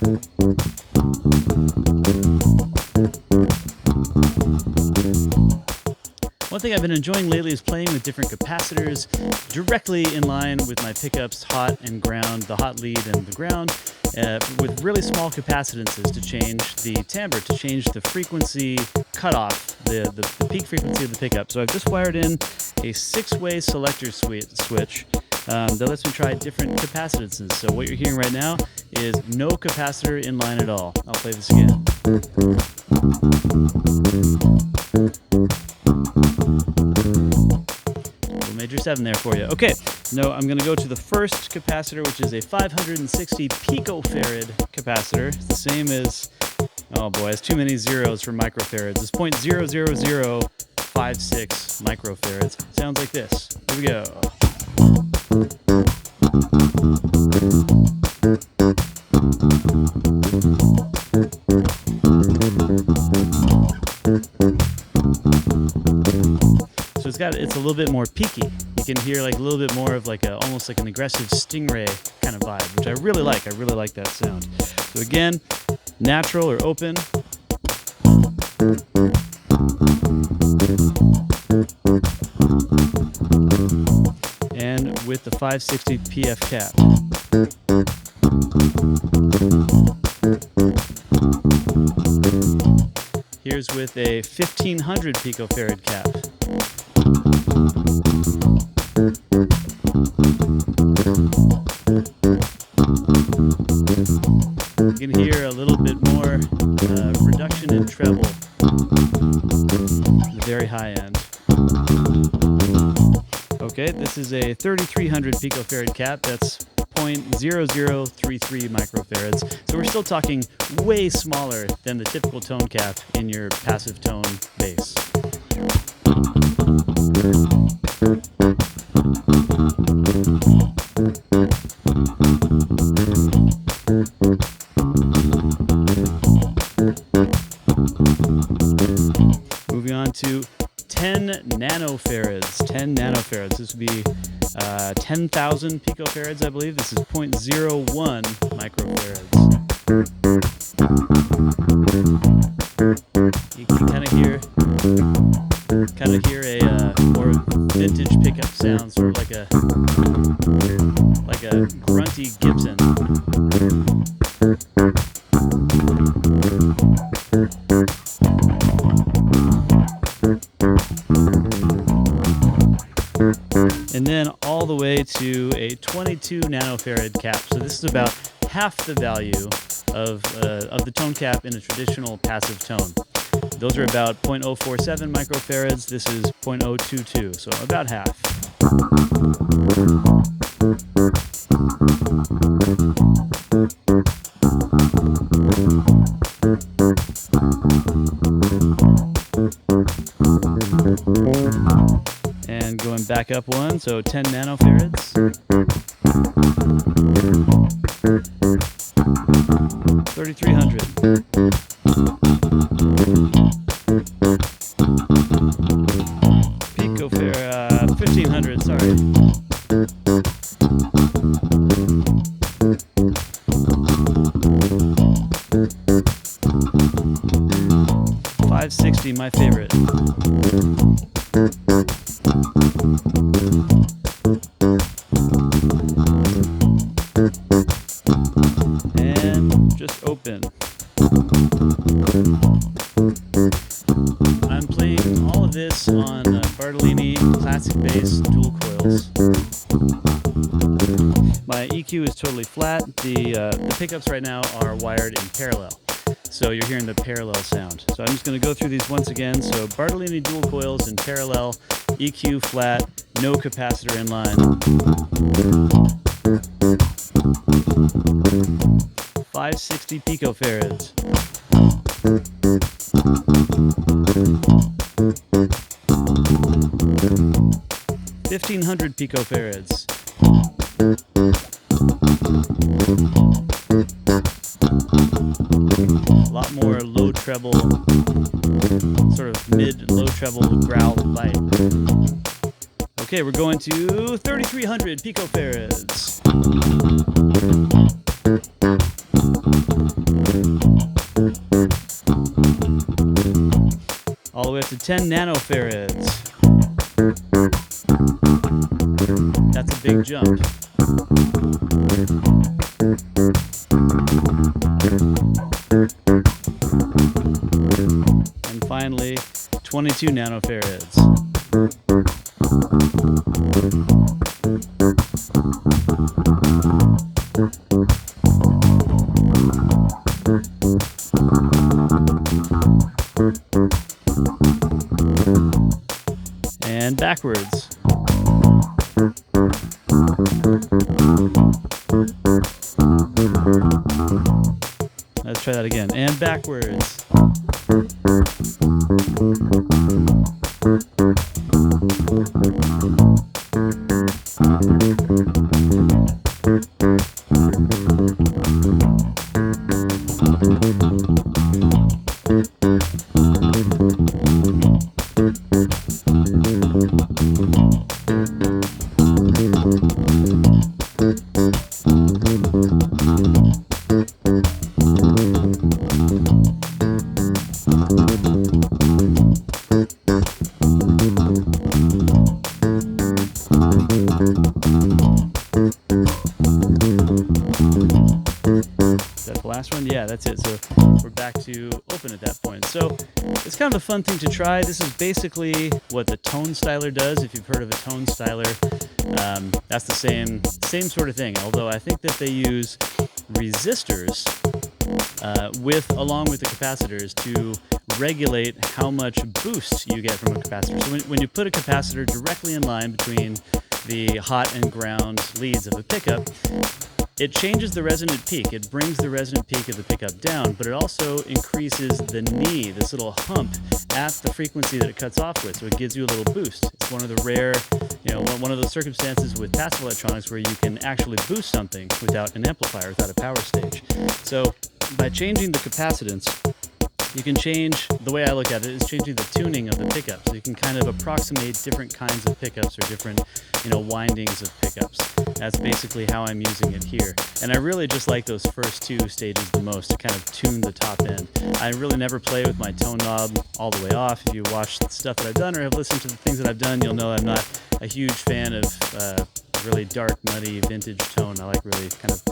One thing I've been enjoying lately is playing with different capacitors directly in line with my pickups, hot and ground, the hot lead and the ground, with really small capacitances to change the timbre, to change the frequency cutoff, the peak frequency of the pickup. So I've just wired in a 6-way selector switch that lets me try different capacitances. So what you're hearing right now is no capacitor in line at all. I'll play this again. Little major 7 there for you. Okay, now I'm going to go to the first capacitor, which is a 560 picofarad capacitor. It's the same as, oh boy, it's too many zeros for microfarads. It's 0.00056 microfarads. Sounds like this. Here we go. So it's a little bit more peaky. You can hear like a little bit more of like almost like an aggressive stingray kind of vibe, which I really like. I really like that sound. So again, natural or open. And with the 560 PF cap. Here's with a 1500 picofarad cap. You can hear a little bit more reduction in treble, the very high end. Okay, this is a 3300 picofarad cap. That's 0.0033 microfarads. So we're still talking way smaller than the typical tone cap in your passive tone bass. Moving on to 10 nanofarads. 10 nanofarads. This would be 10,000 picofarads, I believe. This is 0.01 microfarads. You can kind of hear a more vintage pickup sound, sort of like a grunty Gibson. And then all the way to a 22 nanofarad cap. So this is about half the value of the tone cap in a traditional passive tone. Those are about 0.047 microfarads. This is 0.022, so about half. And going back up one, so 10 nanofarads. 3300. Picofarad, 1500, sorry. 560, my favorite. And just open. I'm playing all of this on Bartolini classic bass dual coils. My EQ is totally flat. The pickups right now are wired in parallel. So you're hearing the parallel sound. So I'm just going to go through these once again. So Bartolini dual coils in parallel, EQ flat, no capacitor in line. 560 picofarads. 1500 picofarads. A lot more low treble, sort of mid-low treble growl bite. Okay, we're going to 3300 picofarads. way up to 10 nanofarads. That's a big jump. And finally, 22 nanofarads. And backwards. Let's try that again. And backwards. One? Yeah, that's it. So we're back to open at that point. So it's kind of a fun thing to try. This is basically what the ToneStyler does. If you've heard of a ToneStyler, that's the same sort of thing. Although I think that they use resistors along with the capacitors to regulate how much boost you get from a capacitor. So when you put a capacitor directly in line between the hot and ground leads of a pickup, it changes the resonant peak. It brings the resonant peak of the pickup down, but it also increases the knee, this little hump, at the frequency that it cuts off with, so it gives you a little boost. It's one of the rare, one of those circumstances with passive electronics where you can actually boost something without an amplifier, without a power stage. So by changing the capacitance, you can change, the way I look at it is changing the tuning of the pickup. So you can kind of approximate different kinds of pickups or different, windings of pickups. That's basically how I'm using it here. And I really just like those first two stages the most to kind of tune the top end. I really never play with my tone knob all the way off. If you watch the stuff that I've done or have listened to the things that I've done, you'll know I'm not a huge fan of really dark, nutty, vintage tone. I like really kind of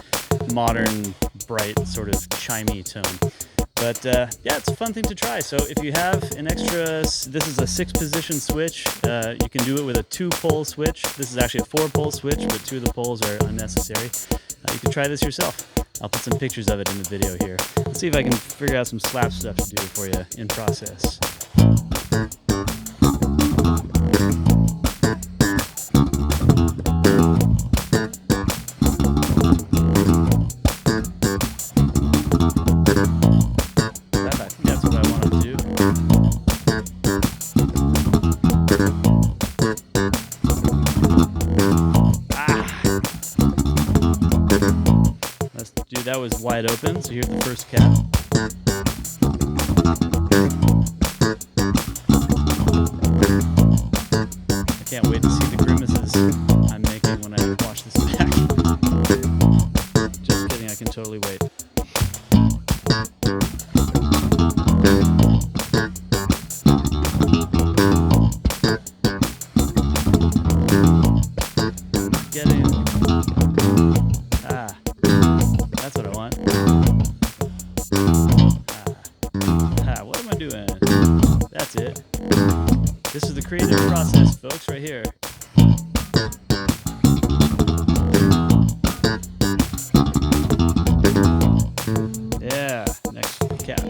modern, bright, sort of chimey tone. But yeah, it's a fun thing to try. So if you have an extra, this is a 6-position switch. You can do it with a 2-pole switch. This is actually a 4-pole switch, but 2 of the poles are unnecessary. You can try this yourself. I'll put some pictures of it in the video here. Let's see if I can figure out some slap stuff to do for you in process. That was wide open, so here's the first cap. I can't wait to see the grimaces I'm making when I wash this back. Just kidding, I can totally wait. That's what I want. What am I doing? That's it. This is the creative process, folks, right here. Yeah, next cap.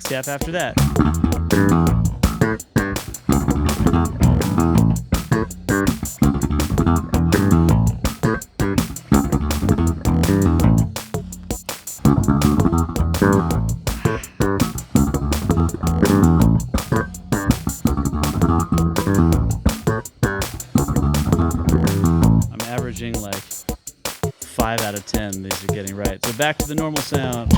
Cap after that. I'm averaging like 5 out of 10 these are getting right. So back to the normal sound.